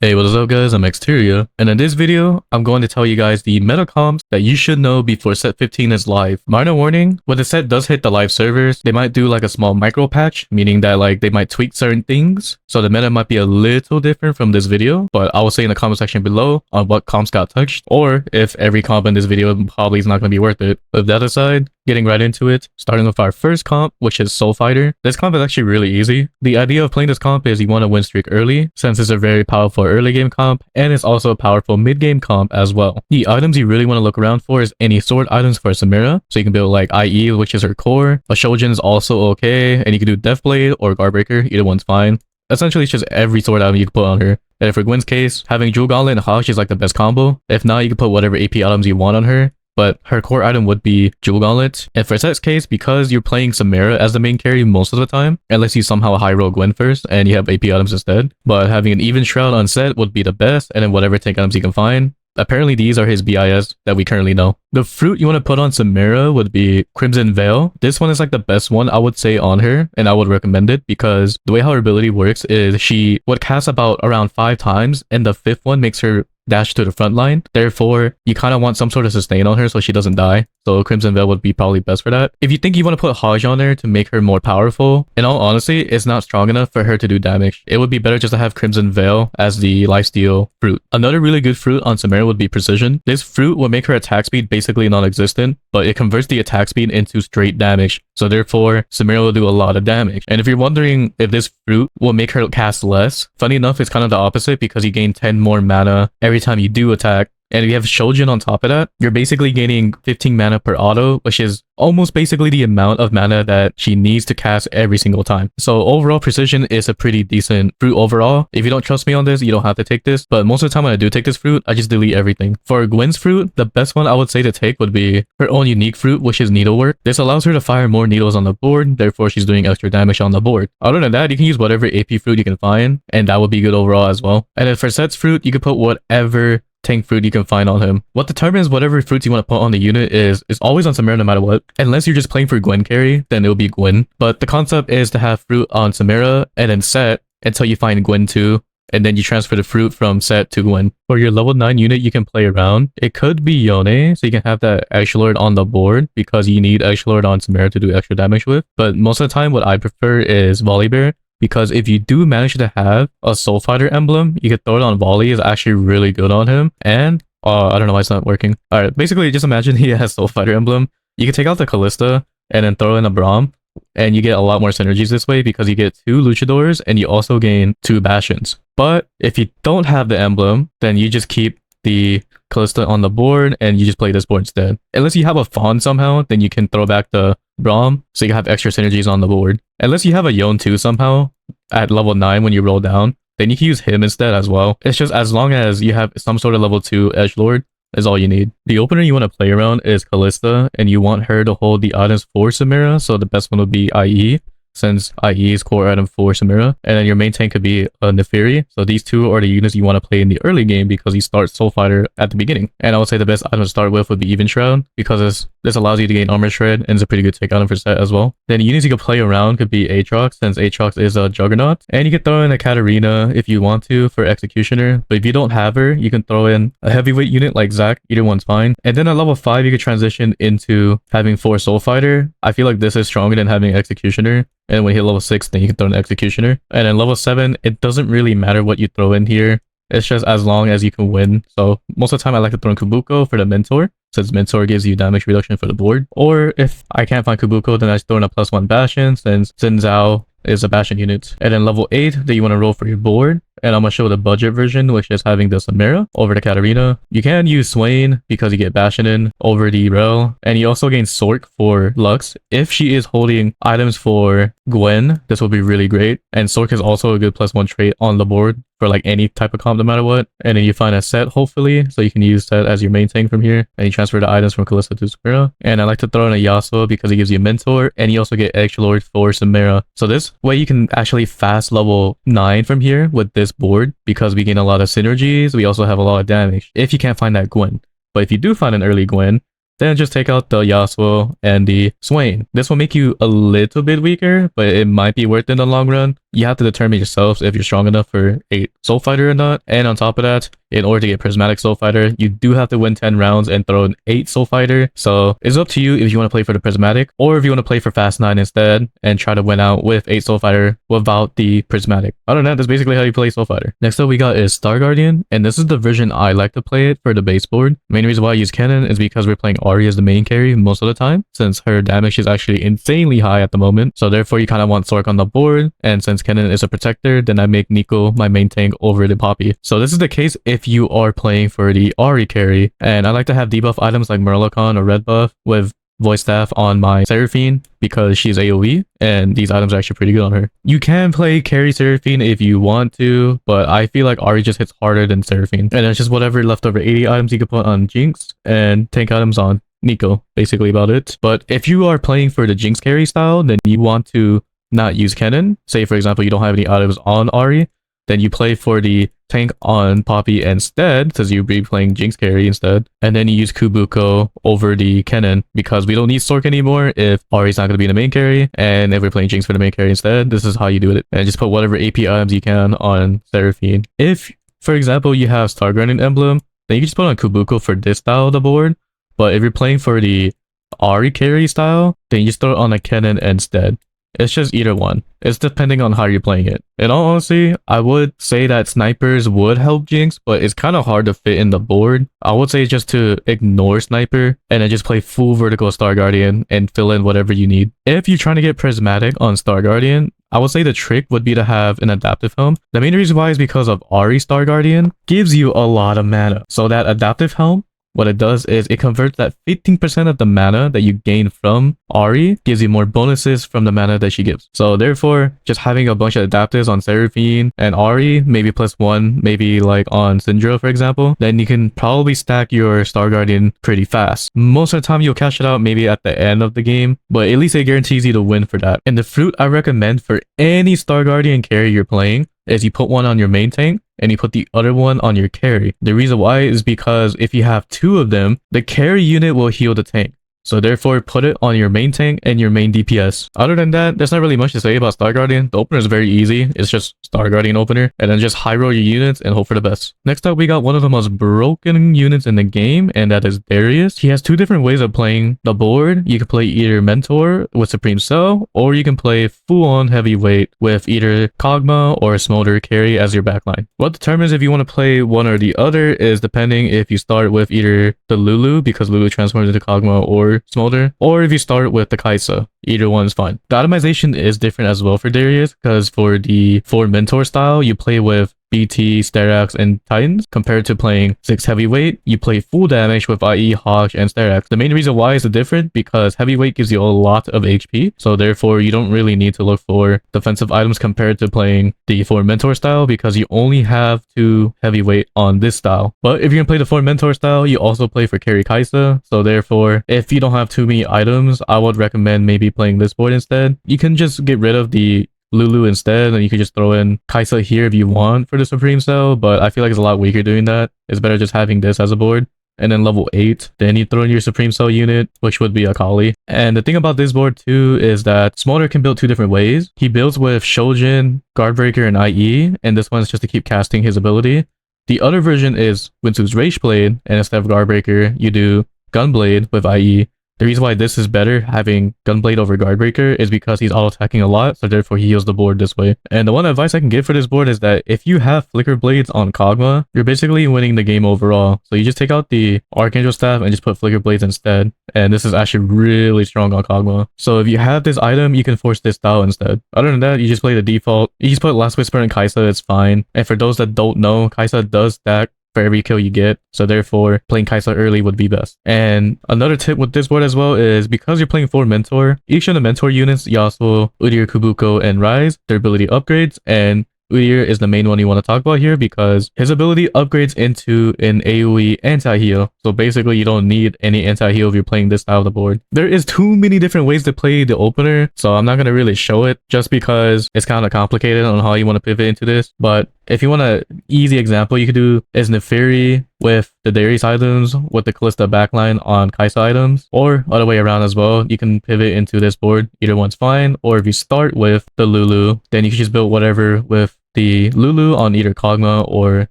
Hey, what is up guys, I'm Xayah, and in this video, I'm going to tell you guys the meta comps that you should know before set 15 is live. Minor warning, when the set does hit the live servers, they might do like a small micro patch, meaning that like they might tweak certain things, so the meta might be a little different from this video, but I will say in the comment section below on what comps got touched, or if every comp in this video probably is not going to be worth it. With that aside, getting right into it, starting with our first comp, which is Soul Fighter. This comp is actually really easy. The idea of playing this comp is you want to win streak early, since it's a very powerful early game comp, and it's also a powerful mid game comp as well. The items you really want to look around for is any sword items for Samira, so you can build like IE, which is her core. A Shojin is also okay, and you can do Deathblade or Guardbreaker, either one's fine. Essentially, it's just every sword item you can put on her. And for Gwen's case, having Jewel Gauntlet and Ashe is like the best combo. If not, you can put whatever AP items you want on her, but her core item would be Jewel Gauntlet. And for Set's case, because you're playing Samira as the main carry most of the time, unless you somehow high roll Gwen first and you have AP items instead, but having an even Shroud on Set would be the best, and then whatever tank items you can find. Apparently these are his BIS that we currently know. The fruit you want to put on Samira would be Crimson Veil. This one is like the best one I would say on her, and I would recommend it because the way how her ability works is she would cast about around 5 times, and the 5th one makes her dash to the front line. Therefore, you kind of want some sort of sustain on her so she doesn't die. So Crimson Veil would be probably best for that. If you think you want to put Hajj on there to make her more powerful, in all honesty, it's not strong enough for her to do damage. It would be better just to have Crimson Veil as the lifesteal fruit. Another really good fruit on Samira would be Precision. This fruit will make her attack speed basically non-existent, but it converts the attack speed into straight damage. So therefore, Samira will do a lot of damage. And if you're wondering if this fruit will make her cast less, funny enough, it's kind of the opposite because you gain 10 more mana every time you do attack. And if you have Shojin on top of that, you're basically gaining 15 mana per auto, which is almost basically the amount of mana that she needs to cast every single time. So overall, Precision is a pretty decent fruit overall. If you don't trust me on this, you don't have to take this. But most of the time when I do take this fruit, I just delete everything. For Gwen's fruit, the best one I would say to take would be her own unique fruit, which is Needlework. This allows her to fire more needles on the board, therefore she's doing extra damage on the board. Other than that, you can use whatever AP fruit you can find, and that would be good overall as well. And then for Set's fruit, you can put whatever tank fruit you can find on him. What determines whatever fruits you want to put on the unit is always on Samira no matter what. Unless you're just playing for Gwen carry, then it'll be Gwen. But the concept is to have fruit on Samira and then Set until you find Gwen too, and then you transfer the fruit from Set to Gwen. For your level 9 unit you can play around, it could be Yone, so you can have that Edgelord on the board because you need Edgelord on Samira to do extra damage with. But most of the time what I prefer is Volibear, because if you do manage to have a Soul Fighter emblem, you can throw it on Volley. Is actually really good on him. And I don't know why it's not working. Alright, basically just imagine he has Soul Fighter emblem. You can take out the Callista and then throw in a Braum, and you get a lot more synergies this way because you get 2 Luchadors and you also gain 2 Bastions. But if you don't have the emblem, then you just keep the Callista on the board and you just play this board instead. Unless you have a Fawn somehow, then you can throw back the Braum so you can have extra synergies on the board. Unless you have a Yone too somehow at level 9 when you roll down, then you can use him instead as well. It's just as long as you have some sort of level 2 Edgelord is all you need. The opener you want to play around is Callista, and you want her to hold the items for Samira, so the best one would be IE, since IE is core item for Samira. And then your main tank could be a Neferi. So these two are the units you want to play in the early game because you start Soul Fighter at the beginning. And I would say the best item to start with would be Even Shroud, because this allows you to gain Armor Shred and it's a pretty good take item for Set as well. Then units you could play around could be Aatrox, since Aatrox is a Juggernaut. And you could throw in a Katarina if you want to for Executioner. But if you don't have her, you can throw in a heavyweight unit like Zac. Either one's fine. And then at level 5, you could transition into having 4 Soul Fighter. I feel like this is stronger than having Executioner. And when you hit level 6, then you can throw an Executioner. And then level 7, it doesn't really matter what you throw in here. It's just as long as you can win. So most of the time I like to throw in Kubuko for the Mentor, since Mentor gives you damage reduction for the board. Or if I can't find Kubuko, then I just throw in a +1 Bastion, since Xin Zhao is a Bastion unit. And then level 8 that you want to roll for your board. And I'm going to show the budget version, which is having the Samira over the Katarina. You can use Swain because you get Bastion in over the Rel. And you also gain Sork for Lux. If she is holding items for Gwen, this will be really great. And Sork is also a good +1 trait on the board for like any type of comp no matter what. And then you find a Set hopefully, so you can use Set as your main tank from here. And you transfer the items from Callista to Samira. And I like to throw in a Yasuo because he gives you a Mentor. And you also get Edgelord for Samira. So this way you can actually fast level 9 from here with this board, because we gain a lot of synergies. We also have a lot of damage if you can't find that Gwen. But if you do find an early Gwen, Then just take out the Yasuo and the Swain. This will make you a little bit weaker, but it might be worth it in the long run. You have to determine yourselves if you're strong enough for a Soul Fighter or not. And on top of that, in order to get Prismatic Soul Fighter, you do have to win 10 rounds and throw an 8 Soul Fighter. So it's up to you if you want to play for the Prismatic or if you want to play for Fast 9 instead and try to win out with 8 Soul Fighter without the Prismatic. I don't know, that's basically how you play Soul Fighter. Next up we got is Star Guardian, and this is the version I like to play it for the baseboard. Main reason why I use Kennen is because we're playing Ahri as the main carry most of the time, since her damage is actually insanely high at the moment. So therefore you kind of want Sork on the board, and since Kennen is a protector, then I make Nico my main tank over the Poppy. So this is the case if you are playing for the Ahri carry, and I like to have debuff items like Murloc or Red Buff with Voice Staff on my Seraphine because she's AoE, and these items are actually pretty good on her. You can play carry Seraphine if you want to, but I feel like Ahri just hits harder than Seraphine. And it's just whatever leftover 80 items you can put on Jinx and tank items on Nico, basically about it. But if you are playing for the Jinx carry style, then you want to not use Kennen. Say for example you don't have any items on Ahri, then you play for the tank on Poppy instead, because you'll be playing Jinx carry instead, and then you use Kubuko over the Kennen because we don't need Sork anymore if Ahri's not going to be the main carry, and if we're playing Jinx for the main carry instead, this is how you do it. And just put whatever AP items you can on Seraphine. If for example you have Star Guardian emblem, then you can just put on Kubuko for this style of the board, but if you're playing for the Ahri carry style, then you just throw it on a Kennen instead. It's just either one. It's depending on how you're playing it. In all honesty, I would say that snipers would help Jinx, but it's kind of hard to fit in the board. I would say just to ignore Sniper and then just play full vertical Star Guardian and fill in whatever you need. If you're trying to get Prismatic on Star Guardian, I would say the trick would be to have an adaptive helm. The main reason why is because of Ahri Star Guardian gives you a lot of mana. So that adaptive helm, what it does is it converts that 15% of the mana that you gain from Ahri, gives you more bonuses from the mana that she gives. So therefore, just having a bunch of adaptives on Seraphine and Ahri, maybe +1, maybe like on Syndra for example, then you can probably stack your Star Guardian pretty fast. Most of the time you'll cash it out maybe at the end of the game, but at least it guarantees you to win for that. And the fruit I recommend for any Star Guardian carry you're playing is you put one on your main tank and you put the other one on your carry. The reason why is because if you have 2 of them, the carry unit will heal the tank. So therefore, put it on your main tank and your main DPS. Other than that, there's not really much to say about Star Guardian. The opener is very easy. It's just Star Guardian opener, and then just high roll your units and hope for the best. Next up, we got one of the most broken units in the game, and that is Daruis. He has 2 different ways of playing the board. You can play either Mentor with Supreme Cell, or you can play full-on heavyweight with either Kog'Maw or Smolder carry as your backline. What determines if you want to play one or the other is depending if you start with either the Lulu, because Lulu transforms into Kog'Maw, or Smolder, or if you start with the Kaisa. Either one is fine. The itemization is different as well for Daruis, because for the 4 Mentor style, you play with BT, Sterax, and Titans. Compared to playing 6 heavyweight, you play full damage with IE, Hawk, and Sterax. The main reason why is different because heavyweight gives you a lot of HP, so therefore you don't really need to look for defensive items compared to playing the 4 Mentor style, because you only have 2 heavyweight on this style. But if you're gonna play the 4 Mentor style, you also play for carry Kaisa, so therefore if you don't have too many items, I would recommend maybe playing this board instead. You can just get rid of the Lulu instead, and you can just throw in Kaisa here if you want for the Supreme Cell, but I feel like it's a lot weaker doing that. It's better just having this as a board. And then level 8, then you throw in your Supreme Cell unit, which would be Akali. And the thing about this board too is that Smolder can build 2 different ways. He builds with Shojin, Guardbreaker, and IE, and this one's just to keep casting his ability. The other version is Winsu's Rage Blade, and instead of Guardbreaker, you do Gunblade with IE. The reason why this is better, having Gunblade over Guardbreaker, is because he's auto-attacking a lot, so therefore he heals the board this way. And the one advice I can give for this board is that if you have Flicker Blades on Kog'Maw, you're basically winning the game overall. So you just take out the Archangel Staff and just put Flicker Blades instead. And this is actually really strong on Kog'Maw. So if you have this item, you can force this style instead. Other than that, you just play the default. You just put Last Whisper and Kaisa, it's fine. And for those that don't know, Kaisa does stack for every kill you get, so therefore playing Kaisa early would be best. And another tip with this board as well is because you're playing 4 Mentor, each of the Mentor units, Yasuo, Udyr, Kubuko, and Rise, their ability upgrades, and Udyr is the main one you want to talk about here because his ability upgrades into an AoE anti-heal. So basically you don't need any anti-heal if you're playing this style of the board. There is too many different ways to play the opener, so I'm not going to really show it just because it's kind of complicated on how you want to pivot into this. But If you want an easy example, you could do is Neferi with the Daruis items with the Callista backline on Xayah items, or other way around as well. You can pivot into this board. Either one's fine. Or if you start with the Lulu, then you can just build whatever with the Lulu on either Kog'Maw or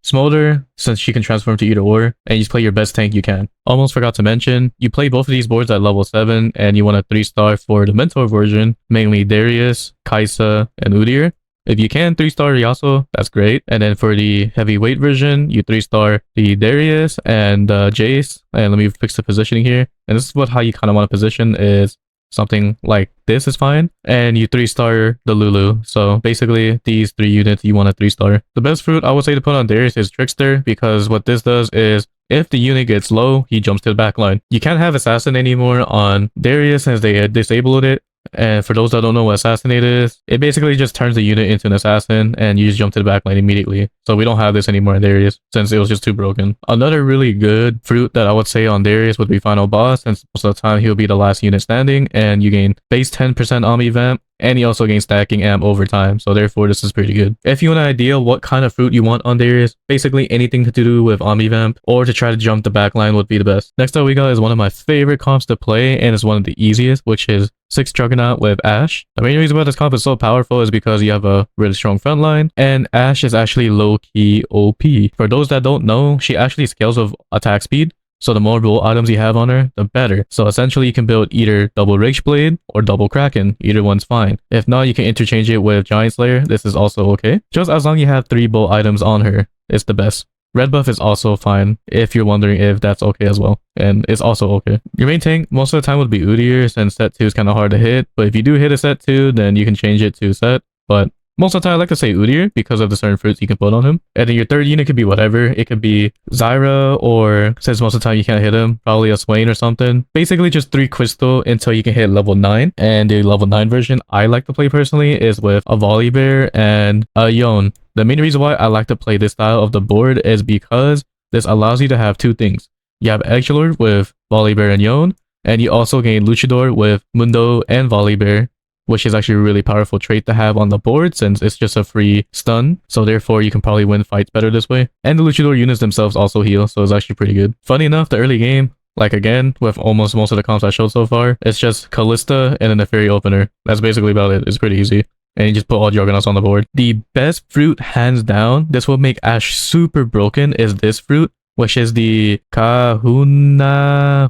Smolder, since she can transform to either or, and you just play your best tank you can. Almost forgot to mention, you play both of these boards at level 7, and you want a 3-star for the Mentor version, mainly Darius, Xayah, and Udyr. If you can 3-star Yasuo, that's great. And then for the heavyweight version, you 3-star the Darius and Jace. And let me fix the positioning here. And this is how you kind of want to position is something like this is fine. And you 3-star the Lulu. So basically these 3 units you want a 3-star. The best fruit I would say to put on Darius is Trickster, because what this does is if the unit gets low, he jumps to the back line. You can't have Assassin anymore on Darius since they disabled it. And for those that don't know what Assassinate is, it basically just turns the unit into an assassin and you just jump to the back line immediately. So we don't have this anymore in Darius since it was just too broken. Another really good fruit that I would say on Darius would be Final Boss, since most of the time he'll be the last unit standing and you gain base 10% Omni Vamp. And he also gains stacking amp over time, so therefore this is pretty good. If you want an idea what kind of fruit you want on Darius, basically anything to do with Omnivamp or to try to jump the backline would be the best. Next up we got is one of my favorite comps to play, and it's one of the easiest, which is Ashe Juggernaut with Ashe. The main reason why this comp is so powerful is because you have a really strong front line, and Ashe is actually low-key OP. For those that don't know, she actually scales with attack speed. So the more roll items you have on her, the better. So essentially you can build either double Rage Blade or double Kraken. Either one's fine. If not, you can interchange it with Giant Slayer. This is also okay. Just as long as you have 3 bolt items on her, it's the best. Red buff is also fine if you're wondering if that's okay as well. And it's also okay. Your main tank most of the time would be Udyr, since set 2 is kind of hard to hit. But if you do hit a set 2, then you can change it to set. But most of the time I like to say Udyr because of the certain fruits you can put on him. And then your third unit could be whatever. It could be Xayah, or since most of the time you can't hit him, probably a Swain or something. Basically just 3 crystal until you can hit level 9. And the level 9 version I like to play personally is with a Volibear and a Yone. The main reason why I like to play this style of the board is because this allows you to have 2 things. You have Edgelord with Volibear and Yone, and you also gain Luchador with Mundo and Volibear, which is actually a really powerful trait to have on the board since it's just a free stun. So therefore you can probably win fights better this way. And the Luchador units themselves also heal, so it's actually pretty good. Funny enough, the early game, like again, with almost most of the comps I showed so far, it's just Callista and then a Fairy Opener. That's basically about it. It's pretty easy. And you just put all Juggernauts on the board. The best fruit, hands down, this will make Ashe super broken, is this fruit, which is the Kahuna.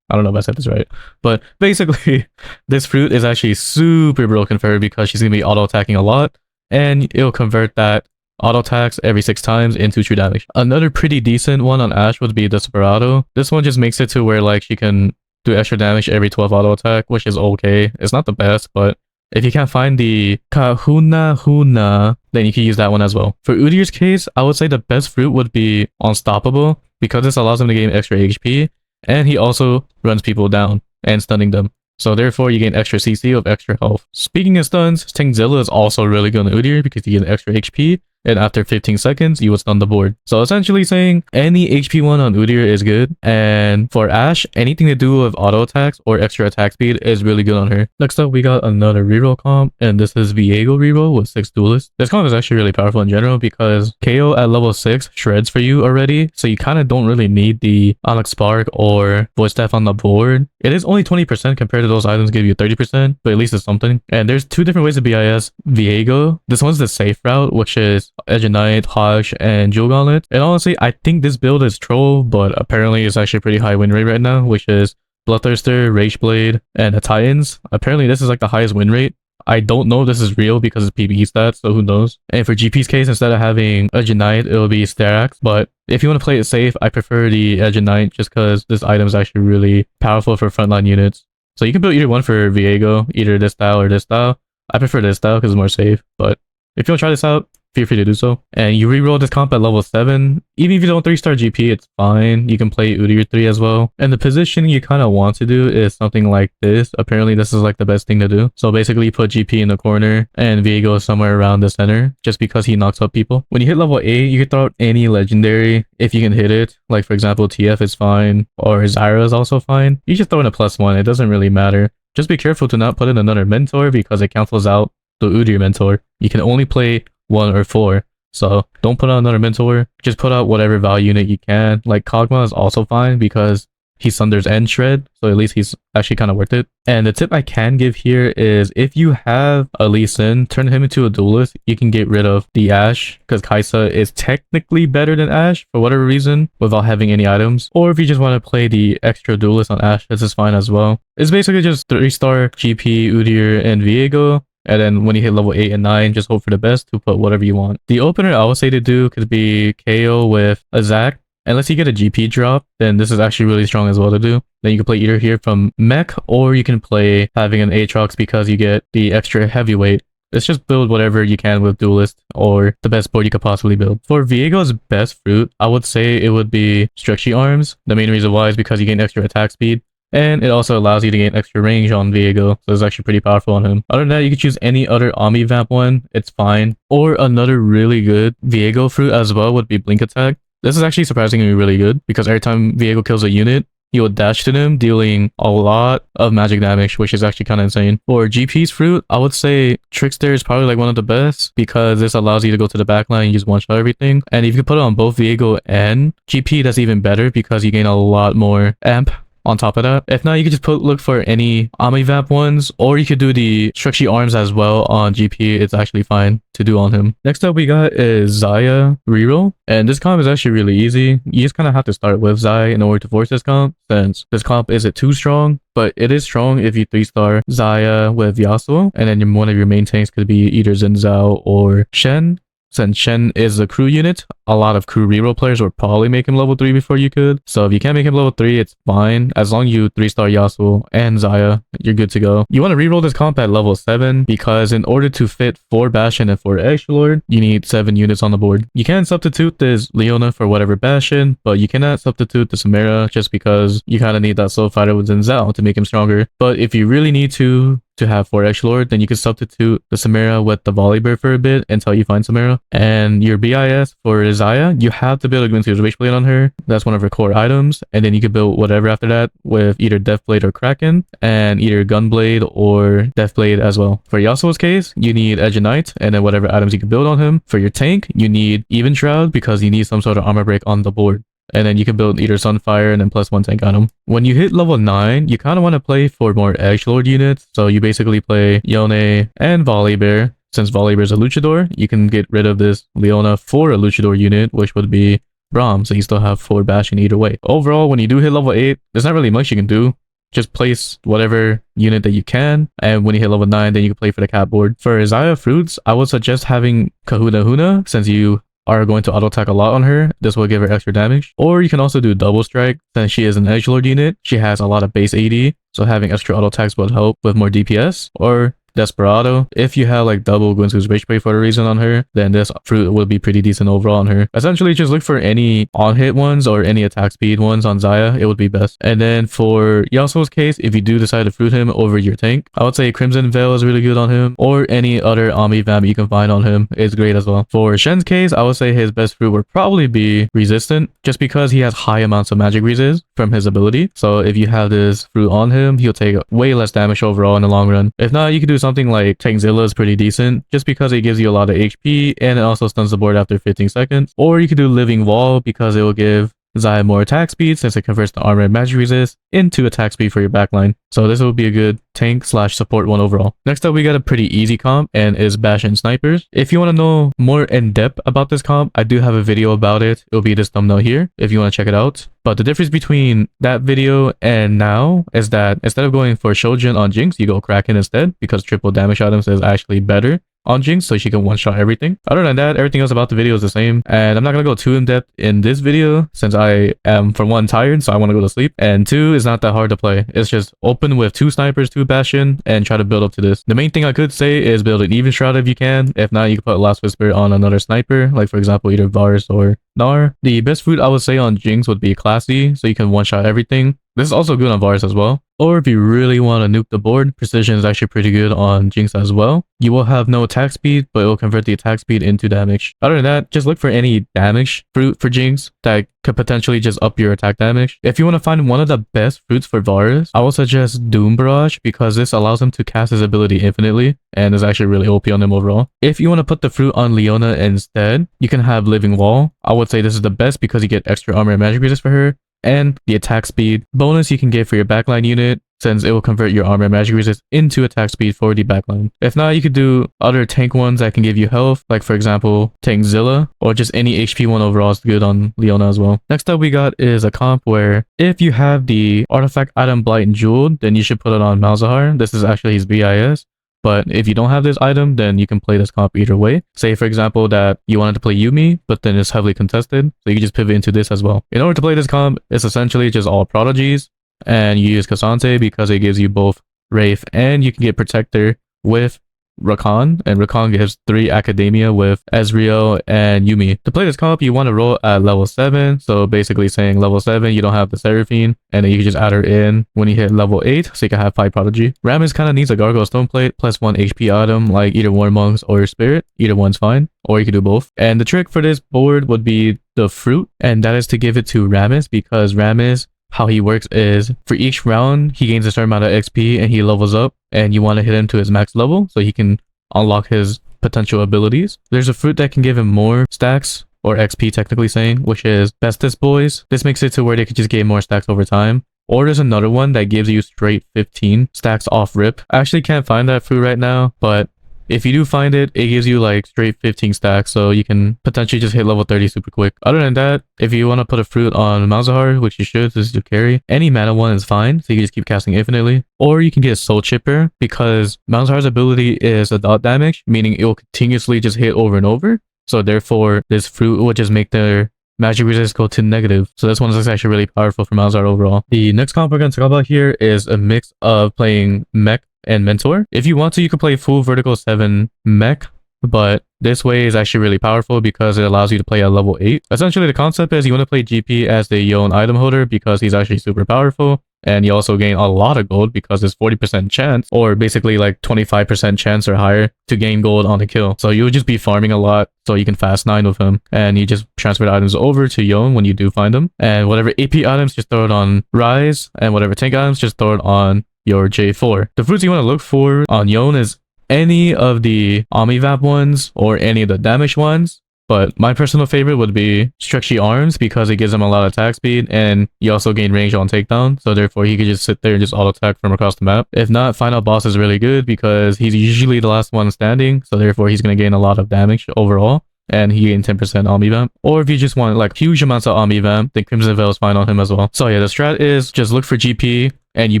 I don't know if I said this right, but basically this fruit is actually super broken for her because she's going to be auto-attacking a lot, and it'll convert that auto-attacks every 6 times into true damage. Another pretty decent one on Ashe would be Desperado. This one just makes it to where like she can do extra damage every 12 auto-attack, which is okay. It's not the best, but if you can't find the Kahuna, then you can use that one as well. For Udyr's case, I would say the best fruit would be Unstoppable, because this allows him to gain extra HP, and he also runs people down and stunning them. So therefore you gain extra CC of extra health. Speaking of stuns, Tankzilla is also really good on Udyr because you get extra HP, and after 15 seconds you would stun the board. So essentially saying any HP 1 on Udyr is good, and for Ashe, anything to do with auto attacks or extra attack speed is really good on her. Next up we got another reroll comp, and this is Viego reroll with 6 duelists. This comp is actually really powerful in general because KO at level 6 shreds for you already, so you kind of don't really need the Onyx Spark or Void Staff on the board. It is only 20% compared to those items give you 30%, but at least it's something. And there's 2 different ways to BIS Viego. This one's the safe route, which is Edge of Night, Hodge, and Jewel Gauntlet. And honestly, I think this build is troll, but apparently it's actually pretty high win rate right now, which is Bloodthirster, Rage Blade, and the Titans. Apparently this is like the highest win rate. I don't know if this is real because it's PvE stats, so who knows. And for GP's case, instead of having Edge of Night, it'll be Sterax. But if you want to play it safe, I prefer the Edge of Night just because this item is actually really powerful for frontline units. So you can build either one for Viego, either this style or this style. I prefer this style because it's more safe, but if you want to try this out, feel free to do so. And you reroll this comp at level 7. Even if you don't 3-star GP, it's fine. You can play Udyr 3 as well. And the position you kind of want to do is something like this. Apparently, this is like the best thing to do. So basically, you put GP in the corner and Viego is somewhere around the center just because he knocks up people. When you hit level 8, you can throw out any legendary if you can hit it. Like, for example, TF is fine or Xayah is also fine. You just throw in a +1. It doesn't really matter. Just be careful to not put in another mentor because it cancels out the Udyr mentor. You can only play 1 or 4. So don't put out another mentor. Just put out whatever value unit you can. Like Kog'Maw is also fine because he sunders and shred, so at least he's actually kind of worth it. And the tip I can give here is if you have a Lee Sin, turn him into a duelist. You can get rid of the Ashe because Xayah is technically better than Ashe for whatever reason without having any items. Or if you just want to play the extra duelist on Ashe, this is fine as well. It's basically just 3-star GP, Udyr, and Viego. And then when you hit level 8 and 9, just hope for the best to put whatever you want. The opener I would say to do could be KO with a Zac. Unless you get a GP drop, then this is actually really strong as well to do. Then you can play either here from Mech, or you can play having an Aatrox because you get the extra heavyweight. Let's just build whatever you can with Duelist or the best board you could possibly build. For Viego's best fruit, I would say it would be Stretchy Arms. The main reason why is because you gain extra attack speed. And it also allows you to gain extra range on Viego, so it's actually pretty powerful on him. Other than that, you can choose any other Omni Vamp one, it's fine. Or another really good Viego fruit as well would be Blink Attack. This is actually surprisingly really good because every time Viego kills a unit, he will dash to them, dealing a lot of magic damage, which is actually kind of insane. For GP's fruit, I would say Trickster is probably like one of the best because this allows you to go to the backline and just one-shot everything. And if you put it on both Viego and GP, that's even better because you gain a lot more amp on top of that. If not, you could just look for any Omnivamp ones, or you could do the Stretchy Arms as well on GP. It's actually fine to do on him. Next up we got is Xayah Reroll, and this comp is actually really easy. You just kind of have to start with Xayah in order to force this comp, since this comp isn't too strong, but it is strong if you 3-star Xayah with Yasuo, and then one of your main tanks could be either Xin Zhao or Shen. Since Shen is a crew unit, a lot of crew reroll players would probably make him level 3 before you could. So if you can't make him level 3, it's fine. As long as you 3-star Yasuo and Xayah, you're good to go. You want to reroll this comp at level 7 because in order to fit 4 Bastion and 4 Extra-Lord, you need 7 units on the board. You can substitute this Leona for whatever Bastion, but you cannot substitute the Samira just because you kind of need that slow fighter with Xin Zhao to make him stronger. But if you really need to have 4 Extra-Lord, then you can substitute the Samira with the Volibear for a bit until you find Samira. And your BIS for Xayah, you have to build a Gwyn's Rage Blade on her. That's one of her core items. And then you can build whatever after that with either Deathblade or Kraken, and either Gunblade or Deathblade as well. For Yasuo's case, you need Edge of Night, and then whatever items you can build on him. For your tank, you need Even Shroud because you need some sort of armor break on the board. And then you can build either Sunfire and then +1 tank on him. When you hit level 9, you kind of want to play for more Edgelord units. So you basically play Yone and Volibear. Since Volibear is a Luchador, you can get rid of this Leona for a Luchador unit, which would be Braum. So you still have 4 Bastion either way. Overall, when you do hit level 8, there's not really much you can do. Just place whatever unit that you can, and when you hit level 9, then you can play for the cat board. For Xayah fruits, I would suggest having Kahuna Huna, since you are going to auto attack a lot on her. This will give her extra damage. Or you can also do double strike, since she is an edgelord unit. She has a lot of base AD, so having extra auto attacks would help with more DPS. Or Desperado. If you have like double Gwyn's Rage Blade for a reason on her, then this fruit would be pretty decent overall on her. Essentially, just look for any on-hit ones or any attack speed ones on Xayah. It would be best. And then for Yasuo's case, if you do decide to fruit him over your tank, I would say Crimson Veil is really good on him, or any other Omni Vamp you can find on him is great as well. For Shen's case, I would say his best fruit would probably be Resistant, just because he has high amounts of magic resist from his ability. So if you have this fruit on him, he'll take way less damage overall in the long run. If not, you could do something like Tankzilla is pretty decent just because it gives you a lot of HP and it also stuns the board after 15 seconds. Or you could do Living Wall because it will give Xayah more attack speed since it converts the armor and magic resist into attack speed for your backline. So this will be a good tank / support one overall. Next up, we got a pretty easy comp and is Bastion Snipers. If you want to know more in depth about this comp, I do have a video about it. It'll be this thumbnail here if you want to check it out. But the difference between that video and now is that instead of going for Shojin on Jinx, you go Kraken instead because triple damage items is actually better on Jinx, so she can one-shot everything. Other than that, everything else about the video is the same, and I'm not gonna go too in-depth in this video since I am, for one, tired, so I want to go to sleep, and 2, it's not that hard to play. It's just open with 2 snipers, 2 Bastion, and try to build up to this. The main thing I could say is build an Even Shroud if you can. If not, you can put Last Whisper on another sniper, like for example either Varus or Gnar. The best fruit I would say on Jinx would be Classy, so you can one-shot everything. This is also good on Varus as well. Or if you really want to nuke the board, precision is actually pretty good on Jinx as well. You will have no attack speed, but it will convert the attack speed into damage. Other than that, just look for any damage fruit for Jinx that could potentially just up your attack damage. If you want to find one of the best fruits for Varus, I will suggest Doom Barrage because this allows him to cast his ability infinitely and is actually really OP on him overall. If you want to put the fruit on Leona instead, you can have Living Wall. I would say this is the best because you get extra armor and magic resist for her, and the attack speed bonus you can get for your backline unit, since it will convert your armor and magic resist into attack speed for the backline. If not, you could do other tank ones that can give you health, like for example, Tank Zilla, or just any HP one overall is good on Leona as well. Next up we got is a comp where if you have the artifact item Blight and Jeweled, then you should put it on Malzahar. This is actually his BIS. But if you don't have this item, then you can play this comp either way. Say, for example, that you wanted to play Yuumi, but then it's heavily contested. So you can just pivot into this as well. In order to play this comp, it's essentially just all prodigies. And you use Cassante because it gives you both Wraith and you can get Protector with Rakan. And Rakan gives 3 Academia with Ezreal and Yuumi. To play this comp, you want to roll at level 7. So basically saying level 7, you don't have the Seraphine. And then you can just add her in when you hit level 8. So you can have 5 Prodigy. Rammus kind of needs a Gargoyle Stoneplate plus 1 HP item like either Warmonks or Spirit. Either one's fine. Or you can do both. And the trick for this board would be the fruit. And that is to give it to Rammus because Rammus, how he works is for each round he gains a certain amount of XP and he levels up, and you want to hit him to his max level so he can unlock his potential abilities. There's a fruit that can give him more stacks, or XP technically saying, which is Bestest Boys. This makes it to where they could just gain more stacks over time. Or there's another one that gives you straight 15 stacks off rip. I actually can't find that fruit right now, but if you do find it, it gives you like straight 15 stacks, so you can potentially just hit level 30 super quick. Other than that, if you want to put a fruit on Malzahar, which you should, this is your carry, any mana one is fine, so you can just keep casting infinitely. Or you can get Soul Chipper, because Malzahar's ability is a dot damage, meaning it will continuously just hit over and over. So therefore, this fruit will just make their magic resist go to negative. So this one is actually really powerful for Malzahar overall. The next comp we're going to talk about here is a mix of playing Mech and Mentor. If you want to, you can play full vertical 7 Mech, but this way is actually really powerful because it allows you to play at level 8. Essentially, the concept is you want to play GP as the Yone item holder because he's actually super powerful, and you also gain a lot of gold because there's 40% chance, or basically like 25% chance or higher to gain gold on the kill. So you'll just be farming a lot so you can fast 9 with him, and you just transfer the items over to Yone when you do find them, and whatever AP items just throw it on Rise, and whatever tank items just throw it on your J4. The fruits you want to look for on Yone is any of the Omnivamp ones or any of the damage ones, but my personal favorite would be Stretchy Arms because it gives him a lot of attack speed and you also gain range on takedown, so therefore he could just sit there and just auto attack from across the map. If not, Final Boss is really good because he's usually the last one standing, so therefore he's going to gain a lot of damage overall, and he gained 10% Omnivamp. Or if you just want like huge amounts of Omnivamp, then Crimson Veil is fine on him as well. So yeah, the strat is just look for GP and you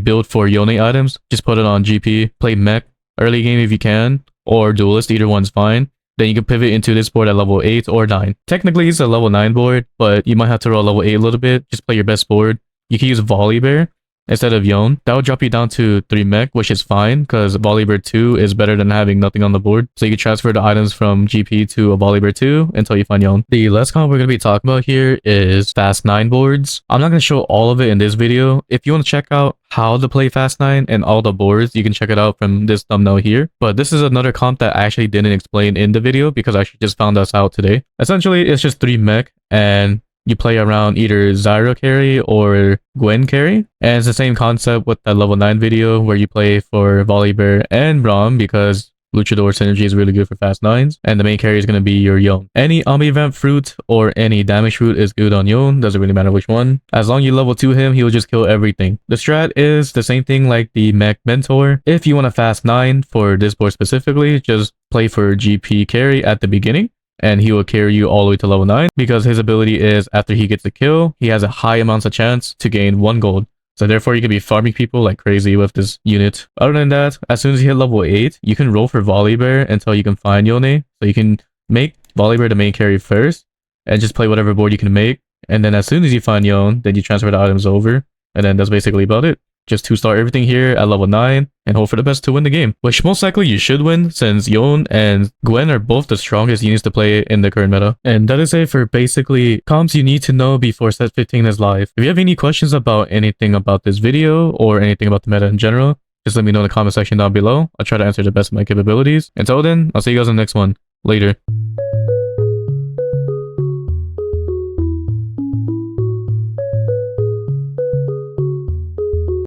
build for Yone items. Just put it on GP, play Mech early game if you can, or Duelist, either one's fine. Then you can pivot into this board at level 8 or 9. Technically it's a level 9 board, but you might have to roll level 8 a little bit. Just play your best board. You can use Volibear instead of Yone. That will drop you down to 3 Mech, which is fine because Volibear 2 is better than having nothing on the board. So you can transfer the items from GP to a Volibear 2 until you find Yone. The last comp we're going to be talking about here is Fast 9 boards. I'm not going to show all of it in this video. If you want to check out how to play Fast 9 and all the boards, you can check it out from this thumbnail here. But this is another comp that I actually didn't explain in the video because I actually just found this out today. Essentially, it's just 3 Mech and you play around either Xayah carry or Gwen carry. And it's the same concept with that level 9 video where you play for Volibear and Braum because Luchador synergy is really good for fast 9s. And the main carry is going to be your Yone. Any Omnivamp fruit or any damage fruit is good on Yone. Doesn't really matter which one. As long as you level 2 him, he'll just kill everything. The strat is the same thing like the Mech Mentor. If you want a fast 9 for this board specifically, just play for GP carry at the beginning, and he will carry you all the way to level 9 because his ability is after he gets a kill, he has a high amounts of chance to gain 1 gold. So therefore you can be farming people like crazy with this unit. Other than that, as soon as you hit level 8, you can roll for Volibear until you can find Yone. So you can make Volibear the main carry first and just play whatever board you can make. And then as soon as you find Yone, then you transfer the items over. And then that's basically about it. just 2-star everything here at level 9 and hope for the best to win the game, which most likely you should win since Yon and Gwen are both the strongest units to play in the current meta. And that is it for basically comps you need to know before set 15 is live. If you have any questions about anything about this video or anything about the meta in general, just let me know in the comment section down below. I'll try to answer the best of my capabilities. Until then, I'll see you guys in the next one. Later.